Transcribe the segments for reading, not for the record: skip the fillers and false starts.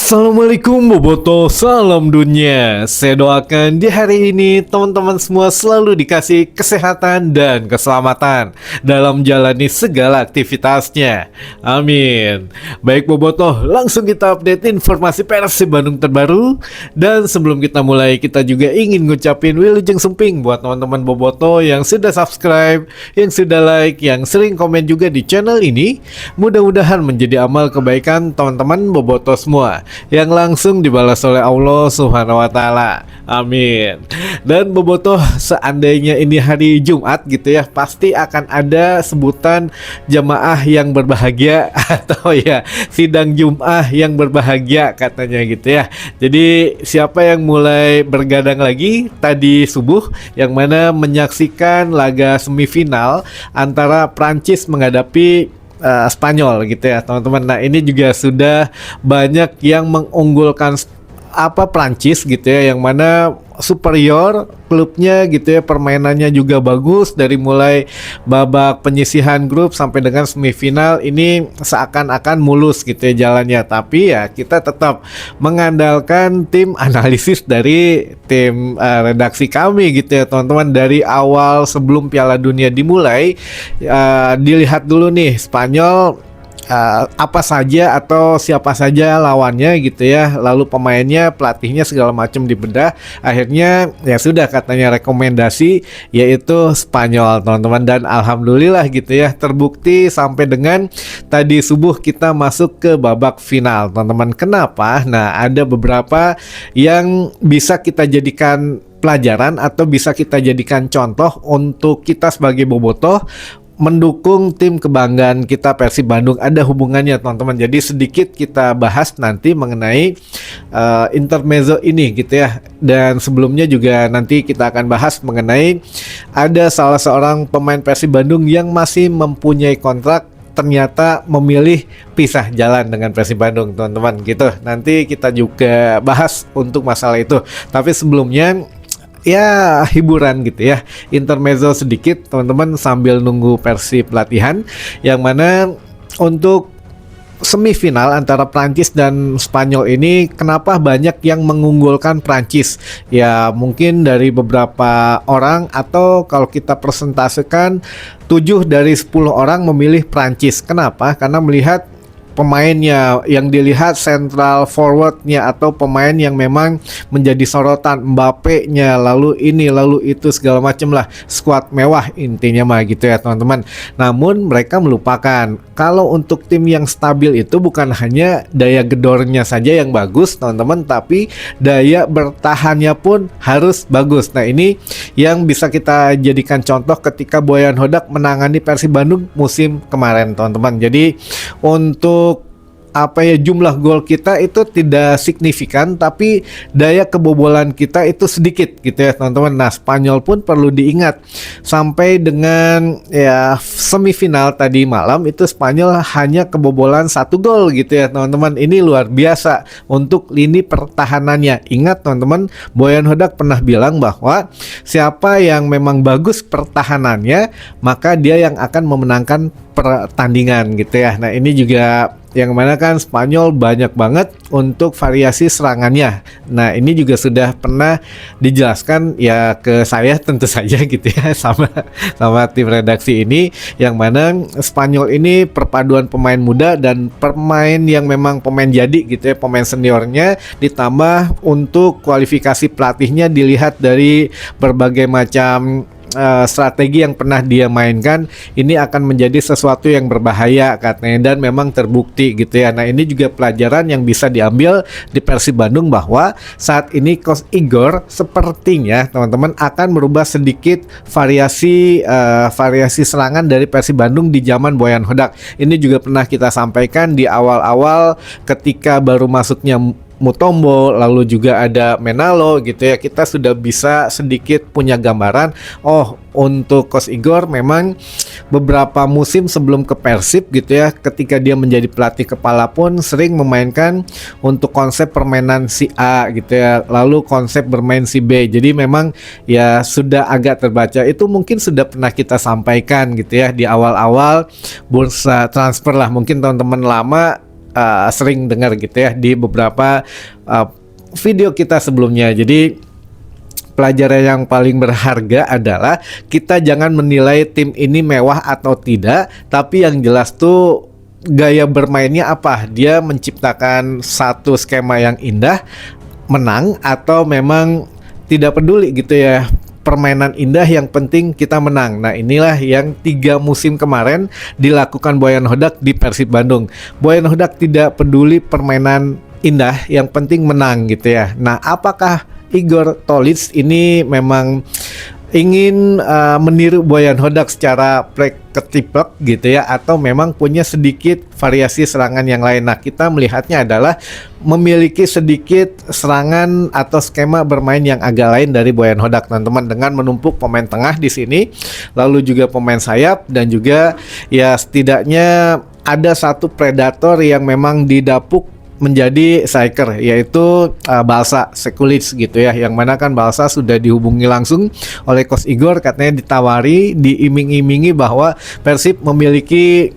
Assalamualaikum Boboto, salam dunia. Saya doakan di hari ini teman-teman semua selalu dikasih kesehatan dan keselamatan dalam menjalani segala aktivitasnya. Amin. Baik Boboto, langsung kita update informasi Persib Bandung terbaru. Dan sebelum kita mulai, kita juga ingin ngucapin Wilujeng Sumping buat teman-teman Boboto yang sudah subscribe, yang sudah like, yang sering komen juga di channel ini. Mudah-mudahan menjadi amal kebaikan teman-teman Boboto semua yang langsung dibalas oleh Allah Subhanahu wa taala. Amin. Dan Bobotoh, seandainya ini hari Jumat gitu ya, pasti akan ada sebutan jamaah yang berbahagia atau ya sidang Jumat yang berbahagia katanya gitu ya. Jadi siapa yang mulai bergadang lagi tadi subuh yang mana menyaksikan laga semifinal antara Prancis menghadapi Spanyol gitu ya teman-teman. Nah ini juga sudah banyak yang mengunggulkan Prancis gitu ya, yang mana superior klubnya gitu ya, permainannya juga bagus dari mulai babak penyisihan grup sampai dengan semifinal ini seakan-akan mulus gitu ya jalannya. Tapi ya kita tetap mengandalkan tim analisis dari tim redaksi kami gitu ya teman-teman. Dari awal sebelum Piala Dunia dimulai, dilihat dulu nih Spanyol apa saja atau siapa saja lawannya gitu ya, lalu pemainnya, pelatihnya segala macam dibedah. Akhirnya ya sudah katanya rekomendasi yaitu Spanyol teman-teman, dan alhamdulillah gitu ya terbukti sampai dengan tadi subuh kita masuk ke babak final teman-teman. Kenapa? Nah ada beberapa yang bisa kita jadikan pelajaran atau bisa kita jadikan contoh untuk kita sebagai Bobotoh mendukung tim kebanggaan kita Persib Bandung. Ada hubungannya teman-teman. Jadi sedikit kita bahas nanti mengenai intermezzo ini gitu ya. Dan sebelumnya juga nanti kita akan bahas mengenai ada salah seorang pemain Persib Bandung yang masih mempunyai kontrak ternyata memilih pisah jalan dengan Persib Bandung teman-teman gitu. Nanti kita juga bahas untuk masalah itu. Tapi sebelumnya ya hiburan gitu ya, intermezzo sedikit teman-teman sambil nunggu Persib latihan, yang mana untuk semifinal antara Prancis dan Spanyol ini kenapa banyak yang mengunggulkan Prancis? Ya mungkin dari beberapa orang, atau kalau kita persentasekan 7 dari 10 orang memilih Prancis. Kenapa? Karena melihat pemainnya, yang dilihat central forwardnya atau pemain yang memang menjadi sorotan, Mbappe-nya, lalu ini lalu itu segala macam lah, squad mewah intinya mah gitu ya teman-teman. Namun mereka melupakan kalau untuk tim yang stabil itu bukan hanya daya gedornya saja yang bagus teman-teman, tapi daya bertahannya pun harus bagus. Nah ini yang bisa kita jadikan contoh ketika Boyan Hodak menangani Persib Bandung musim kemarin teman-teman. Jadi untuk jumlah gol kita itu tidak signifikan, tapi daya kebobolan kita itu sedikit gitu ya teman-teman. Nah Spanyol pun perlu diingat, sampai dengan ya semifinal tadi malam itu Spanyol hanya kebobolan 1 gol gitu ya teman-teman. Ini luar biasa untuk lini pertahanannya. Ingat teman-teman, Boyan Hodak pernah bilang bahwa siapa yang memang bagus pertahanannya maka dia yang akan memenangkan pertandingan gitu ya. Nah ini juga yang mana kan Spanyol banyak banget untuk variasi serangannya. Nah ini juga sudah pernah dijelaskan ya ke saya tentu saja gitu ya sama tim redaksi ini, yang mana Spanyol ini perpaduan pemain muda dan pemain yang memang pemain jadi gitu ya, pemain seniornya, ditambah untuk kualifikasi pelatihnya dilihat dari berbagai macam strategi yang pernah dia mainkan, ini akan menjadi sesuatu yang berbahaya katanya, dan memang terbukti gitu ya. Nah ini juga pelajaran yang bisa diambil di Persib Bandung, bahwa saat ini Coach Igor sepertinya teman-teman akan merubah sedikit variasi serangan dari Persib Bandung di zaman Boyan Hodak. Ini juga pernah kita sampaikan di awal-awal ketika baru masuknya Mutombo, lalu juga ada Menalo gitu ya, kita sudah bisa sedikit punya gambaran. Oh, untuk Coach Igor memang beberapa musim sebelum ke Persib gitu ya, ketika dia menjadi pelatih kepala pun sering memainkan untuk konsep permainan si A gitu ya, lalu konsep bermain si B. Jadi memang ya sudah agak terbaca. Itu mungkin sudah pernah kita sampaikan gitu ya di awal-awal bursa transfer lah. Mungkin teman-teman lama sering dengar gitu ya di beberapa video kita sebelumnya. Jadi pelajaran yang paling berharga adalah kita jangan menilai tim ini mewah atau tidak, tapi yang jelas tuh gaya bermainnya apa. Dia menciptakan satu skema yang indah, menang, atau memang tidak peduli gitu ya, permainan indah yang penting kita menang. Nah inilah yang 3 musim kemarin dilakukan Boyan Hodak di Persib Bandung. Boyan Hodak tidak peduli permainan indah, yang penting menang gitu ya. Nah apakah Igor Tolic ini memang ingin meniru Boyan Hodak secara plek-ketiplek gitu ya, atau memang punya sedikit variasi serangan yang lain? Nah kita melihatnya adalah memiliki sedikit serangan atau skema bermain yang agak lain dari Boyan Hodak, teman-teman, dengan menumpuk pemain tengah di sini, lalu juga pemain sayap, dan juga ya setidaknya ada satu predator yang memang didapuk menjadi striker, yaitu Balsa Sekulic gitu ya, yang mana kan Balsa sudah dihubungi langsung oleh Coach Igor, katanya ditawari, diiming-imingi bahwa Persib memiliki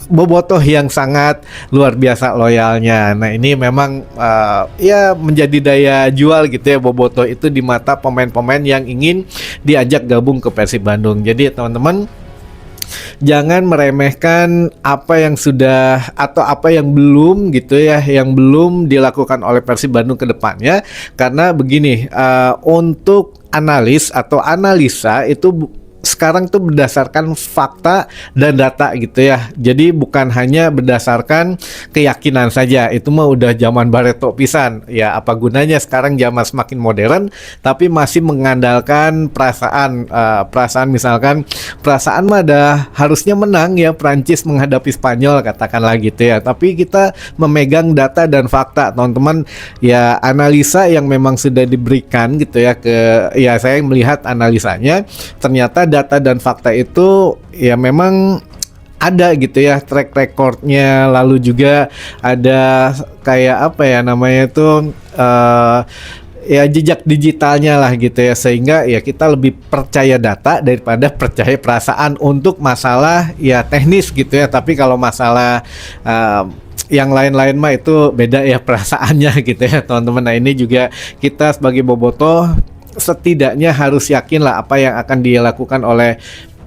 bobotoh yang sangat luar biasa loyalnya. Nah ini memang ya menjadi daya jual gitu ya, bobotoh itu di mata pemain-pemain yang ingin diajak gabung ke Persib Bandung. Jadi teman-teman, jangan meremehkan apa yang sudah atau apa yang belum gitu ya, yang belum dilakukan oleh Persib Bandung ke depannya. Karena begini, untuk analis atau analisa itu sekarang tuh berdasarkan fakta dan data gitu ya. Jadi bukan hanya berdasarkan keyakinan saja. Itu mah udah zaman Barreto pisan. Ya apa gunanya sekarang zaman semakin modern tapi masih mengandalkan perasaan. Perasaan misalkan, perasaan mah harusnya menang ya Prancis menghadapi Spanyol katakanlah gitu ya. Tapi kita memegang data dan fakta, teman-teman. Ya analisa yang memang sudah diberikan gitu ya ya saya melihat analisanya, ternyata data dan fakta itu ya memang ada gitu ya, track recordnya, lalu juga ada kayak apa ya namanya itu ya jejak digitalnya lah gitu ya, sehingga ya kita lebih percaya data daripada percaya perasaan untuk masalah ya teknis gitu ya. Tapi kalau masalah yang lain-lain mah itu beda ya perasaannya gitu ya teman-teman. Nah ini juga kita sebagai bobotoh setidaknya harus yakin lah apa yang akan dilakukan oleh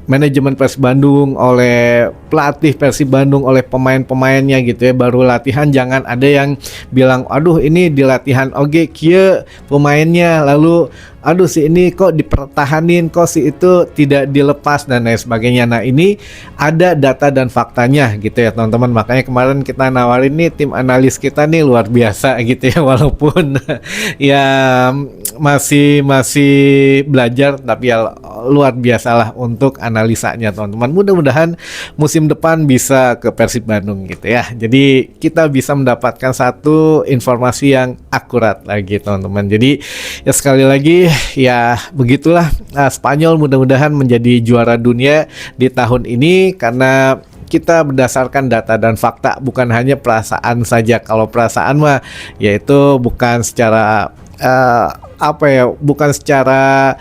manajemen Persib Bandung, oleh pelatih Persib Bandung, oleh pemain-pemainnya gitu ya. Baru latihan jangan ada yang bilang aduh ini di latihan oke kia pemainnya, lalu aduh si ini kok dipertahanin, kok si itu tidak dilepas dan lain sebagainya. Nah ini ada data dan faktanya gitu ya teman-teman. Makanya kemarin kita nawarin nih tim analis kita nih luar biasa gitu ya, walaupun ya masih belajar, tapi ya luar biasalah untuk analisanya teman-teman. Mudah-mudahan musim depan bisa ke Persib Bandung gitu ya. Jadi kita bisa mendapatkan satu informasi yang akurat lagi teman-teman. Jadi ya sekali lagi ya begitulah, Spanyol mudah-mudahan menjadi juara dunia di tahun ini karena kita berdasarkan data dan fakta, bukan hanya perasaan saja. Kalau perasaan mah yaitu bukan secara bukan secara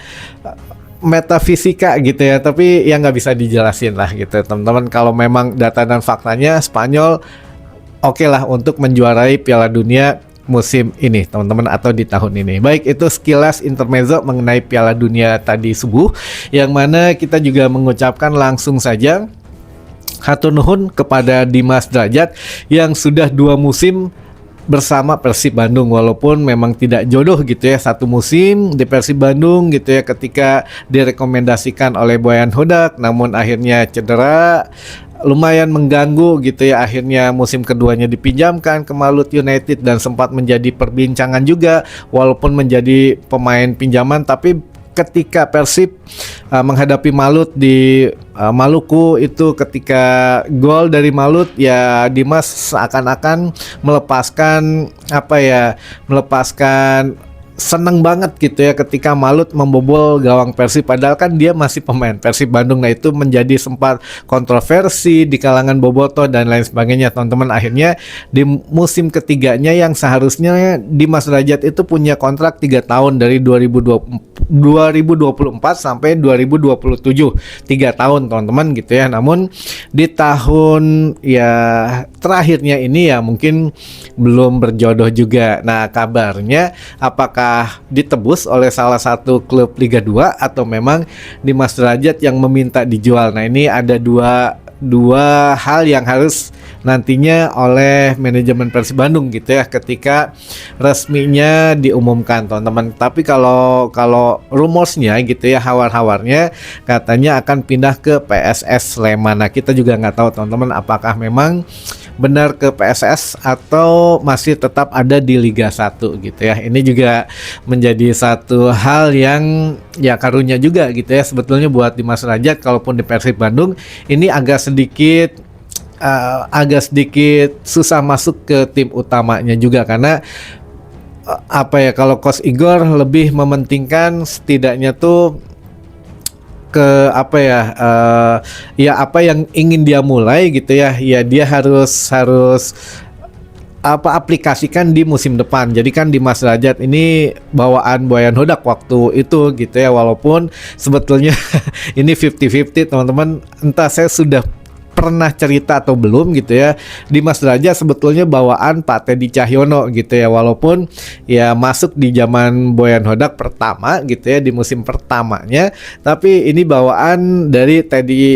metafisika gitu ya, tapi ya nggak bisa dijelasin lah gitu teman-teman. Kalau memang data dan faktanya Spanyol oke lah untuk menjuarai Piala Dunia musim ini teman-teman, atau di tahun ini. Baik, itu sekilas intermezzo mengenai Piala Dunia tadi subuh, yang mana kita juga mengucapkan langsung saja hatur nuhun kepada Dimas Drajat yang sudah 2 musim bersama Persib Bandung, walaupun memang tidak jodoh gitu ya, 1 musim di Persib Bandung gitu ya ketika direkomendasikan oleh Boyan Hodak, namun akhirnya cedera lumayan mengganggu gitu ya. Akhirnya musim keduanya dipinjamkan ke Malut United dan sempat menjadi perbincangan juga walaupun menjadi pemain pinjaman. Tapi ketika Persib menghadapi Malut di Maluku itu, ketika gol dari Malut ya Dimas seakan-akan melepaskan seneng banget gitu ya ketika Malut membobol gawang Persib, padahal kan dia masih pemain Persib Bandung. Nah itu menjadi sempat kontroversi di kalangan bobotoh dan lain sebagainya teman-teman. Akhirnya di musim ketiganya yang seharusnya Dimas Derajat itu punya kontrak 3 tahun dari 2024 sampai 2027, 3 tahun teman-teman gitu ya. Namun di tahun ya terakhirnya ini ya mungkin belum berjodoh juga. Nah kabarnya apakah ditebus oleh salah satu klub Liga 2 atau memang Dimas Derajat yang meminta dijual. Nah ini ada dua hal yang harus nantinya oleh manajemen Persib Bandung gitu ya ketika resminya diumumkan teman-teman. Tapi kalau rumorsnya gitu ya, hawar-hawarnya katanya akan pindah ke PSS Sleman. Nah kita juga nggak tahu teman-teman apakah memang benar ke PSS atau masih tetap ada di Liga 1 gitu ya. Ini juga menjadi satu hal yang ya karunia juga gitu ya sebetulnya buat Dimas Derajat. Kalaupun di Persib Bandung ini agak sedikit susah masuk ke tim utamanya juga karena apa ya, kalau Coach Igor lebih mementingkan setidaknya tuh ke apa ya, ya apa yang ingin dia mulai gitu ya, ya dia harus apa aplikasikan di musim depan. Jadi kan Dimas Derajat ini bawaan Boyan Hodak waktu itu gitu ya, walaupun sebetulnya ini 50-50 teman-teman, entah saya sudah pernah cerita atau belum gitu ya, Dimas Derajat sebetulnya bawaan Pak Teddy Cahyono gitu ya, walaupun ya masuk di zaman Boyan Hodak pertama gitu ya di musim pertamanya, tapi ini bawaan dari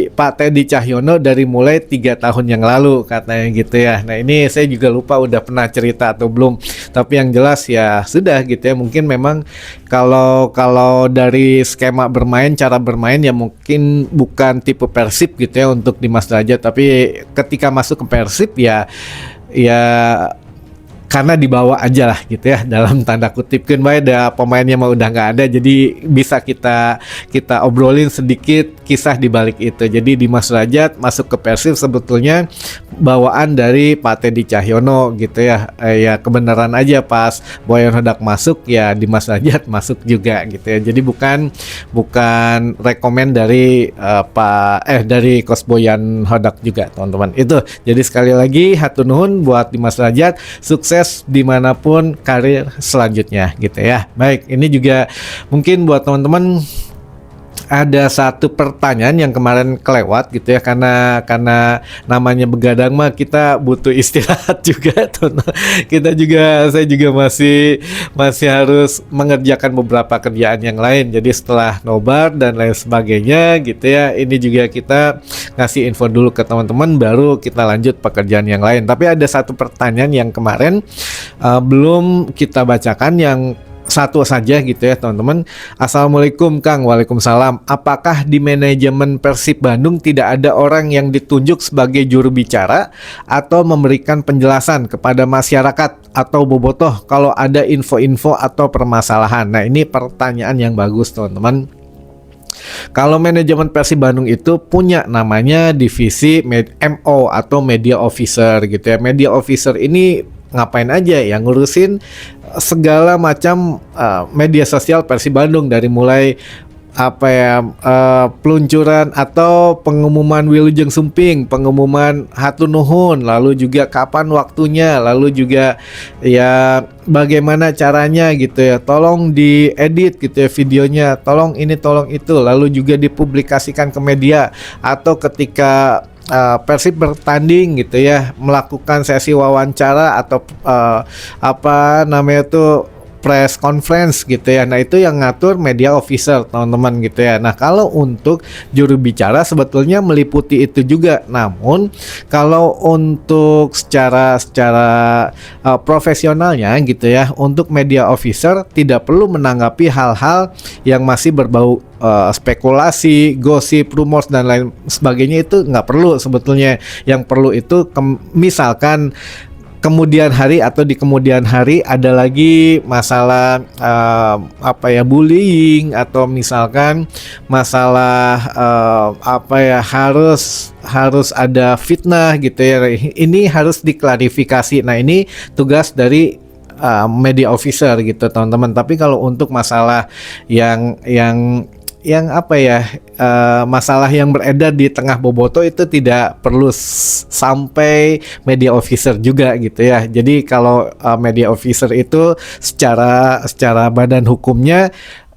Pak Teddy Cahyono dari mulai 3 tahun yang lalu katanya gitu ya. Nah ini saya juga lupa udah pernah cerita atau belum, tapi yang jelas ya sudah gitu ya, mungkin memang kalau dari skema bermain, cara bermain ya mungkin bukan tipe Persib gitu ya untuk Dimas Derajat, tapi ketika masuk ke Persib ya karena dibawa aja lah gitu ya, dalam tanda kutip. Kan ada pemainnya mah udah nggak ada, jadi bisa kita obrolin sedikit kisah di balik itu. Jadi Dimas Derajat masuk ke Persib sebetulnya bawaan dari Pak Teddy Cahyono gitu ya. Ya kebenaran aja pas Boyan Hodak masuk ya Dimas Derajat masuk juga gitu ya. Jadi bukan rekomen dari dari Coach Boyan Hodak juga teman-teman. Itu jadi sekali lagi hatur nuhun buat Dimas Derajat, sukses dimanapun karir selanjutnya gitu ya. Baik, ini juga mungkin buat teman-teman ada satu pertanyaan yang kemarin kelewat gitu ya, karena namanya begadang mah kita butuh istirahat juga saya juga masih harus mengerjakan beberapa kerjaan yang lain. Jadi setelah nobar dan lain sebagainya gitu ya, ini juga kita ngasih info dulu ke teman-teman baru kita lanjut pekerjaan yang lain. Tapi ada satu pertanyaan yang kemarin belum kita bacakan, yang satu saja gitu ya teman-teman. Assalamualaikum Kang. Waalaikumsalam. Apakah di manajemen Persib Bandung tidak ada orang yang ditunjuk sebagai juru bicara atau memberikan penjelasan kepada masyarakat atau bobotoh kalau ada info-info atau permasalahan? Nah ini pertanyaan yang bagus teman-teman. Kalau manajemen Persib Bandung itu punya namanya divisi MO atau Media Officer gitu ya. Media Officer ini ngapain aja ya, ngurusin segala macam media sosial Persib Bandung, dari mulai apa ya, peluncuran atau pengumuman Wilujeng Sumping, pengumuman Hatur Nuhun, lalu juga kapan waktunya, lalu juga ya bagaimana caranya gitu ya, tolong diedit gitu ya videonya, tolong ini tolong itu, lalu juga dipublikasikan ke media, atau ketika Persib bertanding gitu ya, melakukan sesi wawancara atau apa namanya tuh press conference gitu ya. Nah itu yang ngatur media officer teman-teman gitu ya. Nah kalau untuk juru bicara sebetulnya meliputi itu juga. Namun kalau untuk secara profesionalnya gitu ya, untuk media officer tidak perlu menanggapi hal-hal yang masih berbau spekulasi, gosip, rumors dan lain sebagainya. Itu nggak perlu sebetulnya. Yang perlu itu misalkan kemudian hari atau di kemudian hari ada lagi masalah apa ya, bullying, atau misalkan masalah apa ya, harus ada fitnah gitu ya, ini harus diklarifikasi. Nah ini tugas dari media officer gitu teman-teman. Tapi kalau untuk masalah yang apa ya, masalah yang beredar di tengah bobotoh itu tidak perlu sampai media officer juga gitu ya. Jadi kalau media officer itu secara badan hukumnya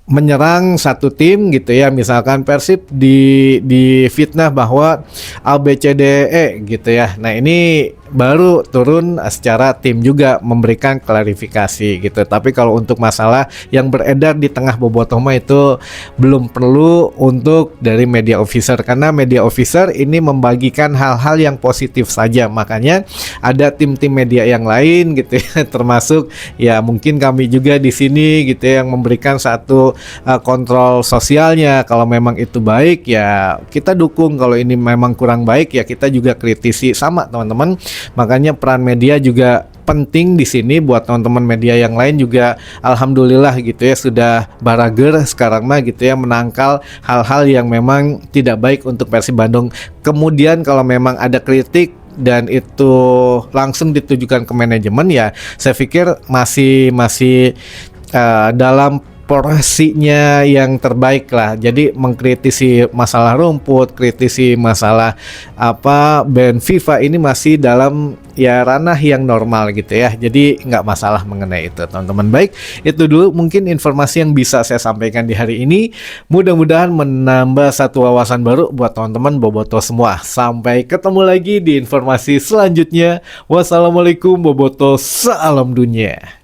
menyerang satu tim gitu ya, misalkan Persib di fitnah bahwa A B C D E gitu ya. Nah, ini baru turun secara tim juga memberikan klarifikasi gitu. Tapi kalau untuk masalah yang beredar di tengah bobotoh mah itu belum perlu untuk dari media officer, karena media officer ini membagikan hal-hal yang positif saja. Makanya ada tim-tim media yang lain gitu ya, termasuk ya mungkin kami juga di sini gitu ya, yang memberikan satu kontrol sosialnya. Kalau memang itu baik ya kita dukung, kalau ini memang kurang baik ya kita juga kritisi sama teman-teman. Makanya peran media juga penting di sini. Buat teman-teman media yang lain juga alhamdulillah gitu ya, sudah barager sekarang mah gitu ya, menangkal hal-hal yang memang tidak baik untuk Persib Bandung. Kemudian kalau memang ada kritik dan itu langsung ditujukan ke manajemen ya saya pikir masih dalam porsinya yang terbaik lah. Jadi mengkritisi masalah rumput, kritisi masalah ban FIFA ini masih dalam ya ranah yang normal gitu ya. Jadi nggak masalah mengenai itu teman-teman. Baik, itu dulu mungkin informasi yang bisa saya sampaikan di hari ini. Mudah-mudahan menambah satu wawasan baru buat teman-teman bobotoh semua. Sampai ketemu lagi di informasi selanjutnya. Wassalamualaikum bobotoh, salam dunia.